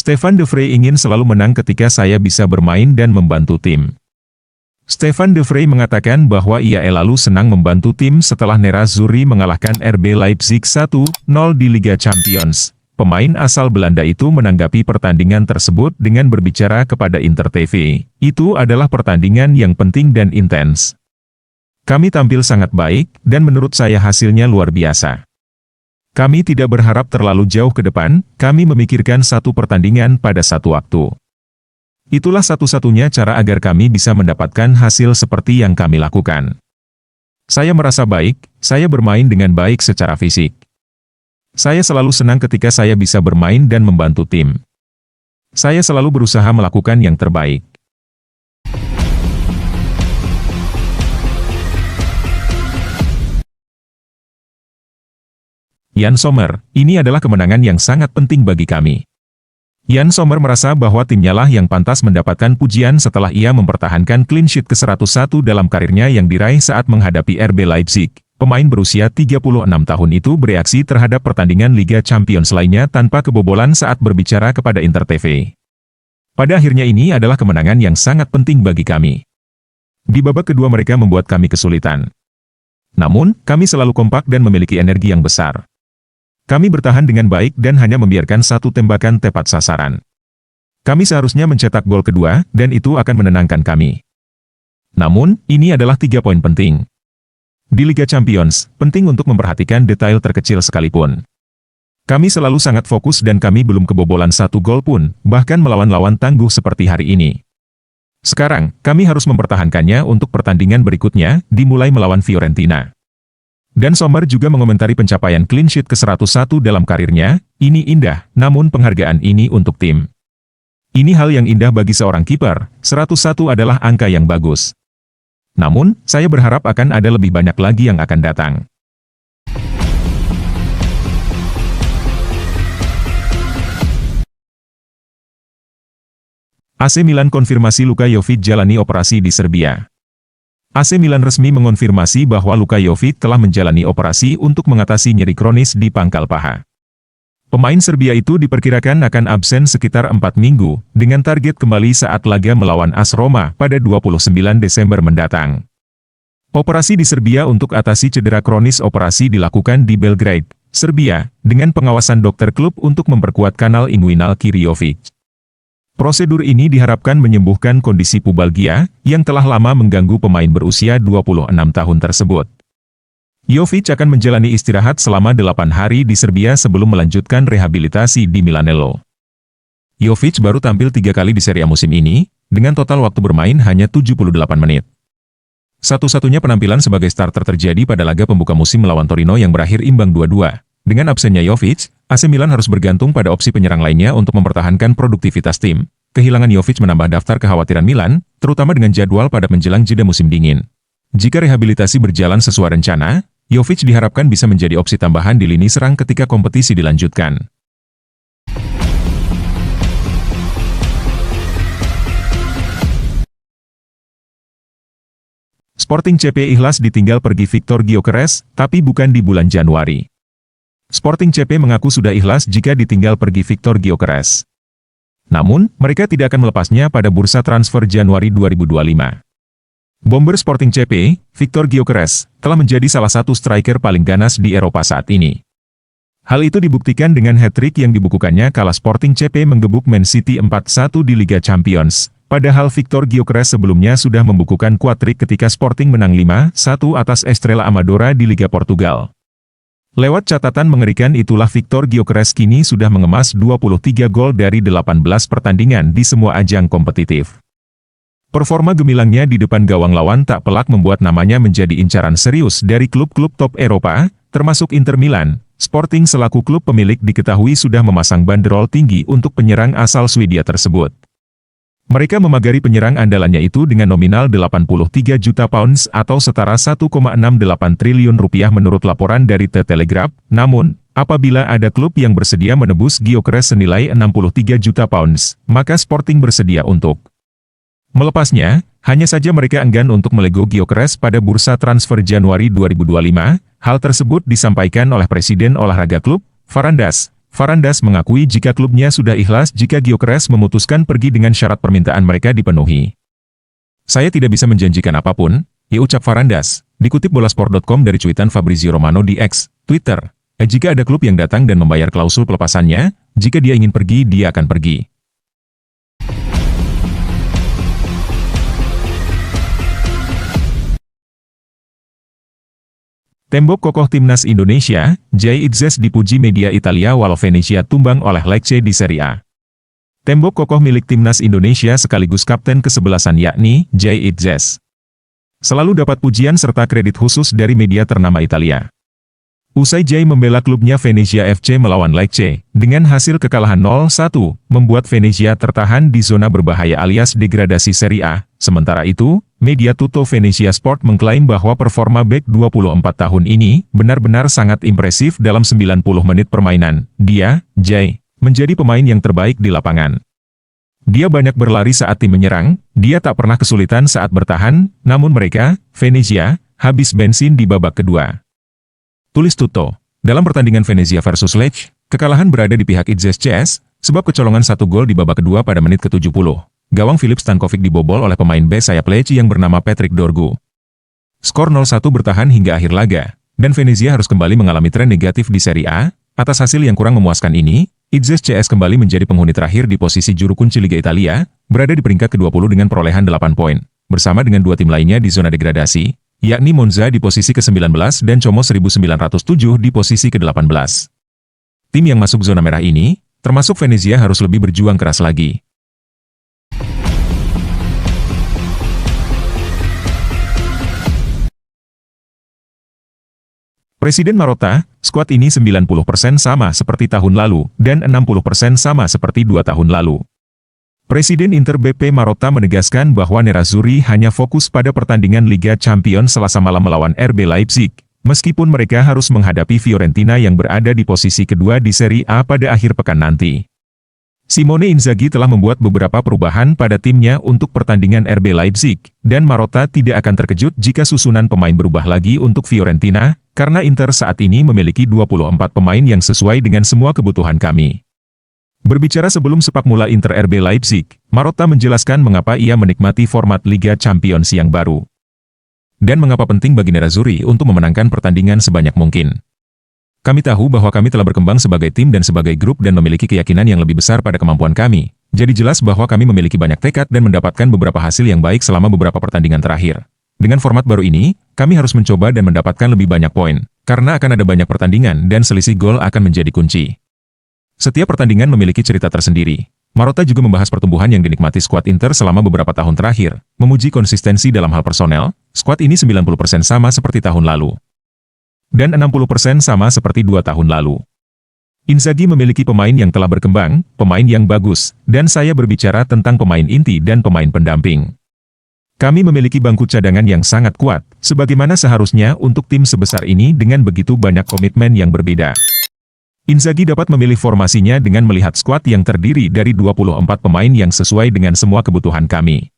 Stefan De Vrij ingin selalu menang ketika saya bisa bermain dan membantu tim. Stefan De Vrij mengatakan bahwa ia selalu senang membantu tim setelah Nerazzurri mengalahkan RB Leipzig 1-0 di Liga Champions. Pemain asal Belanda itu menanggapi pertandingan tersebut dengan berbicara kepada Inter TV. Itu adalah pertandingan yang penting dan intens. Kami tampil sangat baik, dan menurut saya hasilnya luar biasa. Kami tidak berharap terlalu jauh ke depan, kami memikirkan satu pertandingan pada satu waktu. Itulah satu-satunya cara agar kami bisa mendapatkan hasil seperti yang kami lakukan. Saya merasa baik, saya bermain dengan baik secara fisik. Saya selalu senang ketika saya bisa bermain dan membantu tim. Saya selalu berusaha melakukan yang terbaik. Yann Sommer, ini adalah kemenangan yang sangat penting bagi kami. Yann Sommer merasa bahwa timnya lah yang pantas mendapatkan pujian setelah ia mempertahankan clean sheet ke-101 dalam karirnya yang diraih saat menghadapi RB Leipzig. Pemain berusia 36 tahun itu bereaksi terhadap pertandingan Liga Champions lainnya tanpa kebobolan saat berbicara kepada Inter TV. Pada akhirnya ini adalah kemenangan yang sangat penting bagi kami. Di babak kedua mereka membuat kami kesulitan. Namun, kami selalu kompak dan memiliki energi yang besar. Kami bertahan dengan baik dan hanya membiarkan satu tembakan tepat sasaran. Kami seharusnya mencetak gol kedua, dan itu akan menenangkan kami. Namun, ini adalah 3 poin penting. Di Liga Champions, penting untuk memperhatikan detail terkecil sekalipun. Kami selalu sangat fokus dan kami belum kebobolan satu gol pun, bahkan melawan lawan tangguh seperti hari ini. Sekarang, kami harus mempertahankannya untuk pertandingan berikutnya, dimulai melawan Fiorentina. Dan Sommer juga mengomentari pencapaian clean sheet ke-101 dalam karirnya, ini indah, namun penghargaan ini untuk tim. Ini hal yang indah bagi seorang kiper, 101 adalah angka yang bagus. Namun, saya berharap akan ada lebih banyak lagi yang akan datang. AC Milan konfirmasi Luka Jovic jalani operasi di Serbia. AC Milan resmi mengonfirmasi bahwa Luka Jovic telah menjalani operasi untuk mengatasi nyeri kronis di pangkal paha. Pemain Serbia itu diperkirakan akan absen sekitar 4 minggu, dengan target kembali saat laga melawan AS Roma pada 29 Desember mendatang. Operasi di Serbia untuk atasi cedera kronis dilakukan di Belgrade, Serbia, dengan pengawasan dokter klub untuk memperkuat kanal inguinal kiri Jovic. Prosedur ini diharapkan menyembuhkan kondisi pubalgia, yang telah lama mengganggu pemain berusia 26 tahun tersebut. Jovic akan menjalani istirahat selama 8 hari di Serbia sebelum melanjutkan rehabilitasi di Milanello. Jovic baru tampil 3 kali di Serie A musim ini, dengan total waktu bermain hanya 78 menit. Satu-satunya penampilan sebagai starter terjadi pada laga pembuka musim melawan Torino yang berakhir imbang 2-2. Dengan absennya Jovic, AC Milan harus bergantung pada opsi penyerang lainnya untuk mempertahankan produktivitas tim. Kehilangan Jovic menambah daftar kekhawatiran Milan, terutama dengan jadwal pada menjelang jeda musim dingin. Jika rehabilitasi berjalan sesuai rencana, Jovic diharapkan bisa menjadi opsi tambahan di lini serang ketika kompetisi dilanjutkan. Sporting CP ikhlas ditinggal pergi Victor Gyökeres, tapi bukan di bulan Januari. Sporting CP mengaku sudah ikhlas jika ditinggal pergi Victor Gyökeres. Namun, mereka tidak akan melepasnya pada bursa transfer Januari 2025. Bomber Sporting CP, Victor Gyökeres, telah menjadi salah satu striker paling ganas di Eropa saat ini. Hal itu dibuktikan dengan hat-trick yang dibukukannya kala Sporting CP menggebuk Man City 4-1 di Liga Champions. Padahal Victor Gyökeres sebelumnya sudah membukukan quad-trick ketika Sporting menang 5-1 atas Estrela Amadora di Liga Portugal. Lewat catatan mengerikan itulah Victor Gyökeres kini sudah mengemas 23 gol dari 18 pertandingan di semua ajang kompetitif. Performa gemilangnya di depan gawang lawan tak pelak membuat namanya menjadi incaran serius dari klub-klub top Eropa, termasuk Inter Milan. Sporting selaku klub pemilik diketahui sudah memasang banderol tinggi untuk penyerang asal Swedia tersebut. Mereka memagari penyerang andalannya itu dengan nominal 83 juta pounds atau setara 1,68 triliun rupiah menurut laporan dari The Telegraph. Namun, apabila ada klub yang bersedia menebus Gyökeres senilai 63 juta pounds, maka Sporting bersedia untuk melepasnya. Hanya saja mereka enggan untuk melego Gyökeres pada bursa transfer Januari 2025. Hal tersebut disampaikan oleh Presiden Olahraga Klub, Varandas, Varandas mengakui jika klubnya sudah ikhlas jika Gyökeres memutuskan pergi dengan syarat permintaan mereka dipenuhi. Saya tidak bisa menjanjikan apapun, ya ucap Varandas, dikutip bolasport.com dari cuitan Fabrizio Romano di X, Twitter. Jika ada klub yang datang dan membayar klausul pelepasannya, jika dia ingin pergi dia akan pergi. Tembok kokoh timnas Indonesia, Jay Itzes dipuji media Italia walau Venezia tumbang oleh Lecce di Serie A. Tembok kokoh milik timnas Indonesia sekaligus kapten kesebelasan yakni Jay Itzes selalu dapat pujian serta kredit khusus dari media ternama Italia. Usai Jay membela klubnya Venezia FC melawan Lecce, dengan hasil kekalahan 0-1, membuat Venezia tertahan di zona berbahaya alias degradasi Serie A. Sementara itu, media Tutto Venezia Sport mengklaim bahwa performa bek 24 tahun ini benar-benar sangat impresif dalam 90 menit permainan. Dia, Jay, menjadi pemain yang terbaik di lapangan. Dia banyak berlari saat tim menyerang, dia tak pernah kesulitan saat bertahan, namun mereka, Venezia, habis bensin di babak kedua. Tulis Tutto, dalam pertandingan Venezia versus Lecce, kekalahan berada di pihak Itzes CS, sebab kecolongan 1 gol di babak kedua pada menit ke-70. Gawang Filip Stankovic dibobol oleh pemain B sayap Lecce yang bernama Patrick Dorgu. Skor 0-1 bertahan hingga akhir laga, dan Venezia harus kembali mengalami tren negatif di Serie A. Atas hasil yang kurang memuaskan ini, Itzes CS kembali menjadi penghuni terakhir di posisi juru kunci Liga Italia, berada di peringkat ke-20 dengan perolehan 8 poin, bersama dengan 2 tim lainnya di zona degradasi, yakni Monza di posisi ke-19 dan Como 1907 di posisi ke-18. Tim yang masuk zona merah ini, termasuk Venezia harus lebih berjuang keras lagi. Presiden Marotta, skuad ini 90% sama seperti tahun lalu, dan 60% sama seperti 2 tahun lalu. Presiden Inter BP Marotta menegaskan bahwa Nerazzurri hanya fokus pada pertandingan Liga Champions Selasa malam melawan RB Leipzig, meskipun mereka harus menghadapi Fiorentina yang berada di posisi kedua di Serie A pada akhir pekan nanti. Simone Inzaghi telah membuat beberapa perubahan pada timnya untuk pertandingan RB Leipzig, dan Marotta tidak akan terkejut jika susunan pemain berubah lagi untuk Fiorentina, karena Inter saat ini memiliki 24 pemain yang sesuai dengan semua kebutuhan kami. Berbicara sebelum sepak mula Inter RB Leipzig, Marotta menjelaskan mengapa ia menikmati format Liga Champions yang baru. Dan mengapa penting bagi Nerazzurri untuk memenangkan pertandingan sebanyak mungkin. Kami tahu bahwa kami telah berkembang sebagai tim dan sebagai grup dan memiliki keyakinan yang lebih besar pada kemampuan kami. Jadi jelas bahwa kami memiliki banyak tekad dan mendapatkan beberapa hasil yang baik selama beberapa pertandingan terakhir. Dengan format baru ini, kami harus mencoba dan mendapatkan lebih banyak poin, karena akan ada banyak pertandingan dan selisih gol akan menjadi kunci. Setiap pertandingan memiliki cerita tersendiri. Marotta juga membahas pertumbuhan yang dinikmati skuad Inter selama beberapa tahun terakhir, memuji konsistensi dalam hal personel, skuad ini 90% sama seperti tahun lalu. Dan 60% sama seperti 2 tahun lalu. Inzaghi memiliki pemain yang telah berkembang, pemain yang bagus, dan saya berbicara tentang pemain inti dan pemain pendamping. Kami memiliki bangku cadangan yang sangat kuat, sebagaimana seharusnya untuk tim sebesar ini dengan begitu banyak komitmen yang berbeda. Inzaghi dapat memilih formasinya dengan melihat skuad yang terdiri dari 24 pemain yang sesuai dengan semua kebutuhan kami.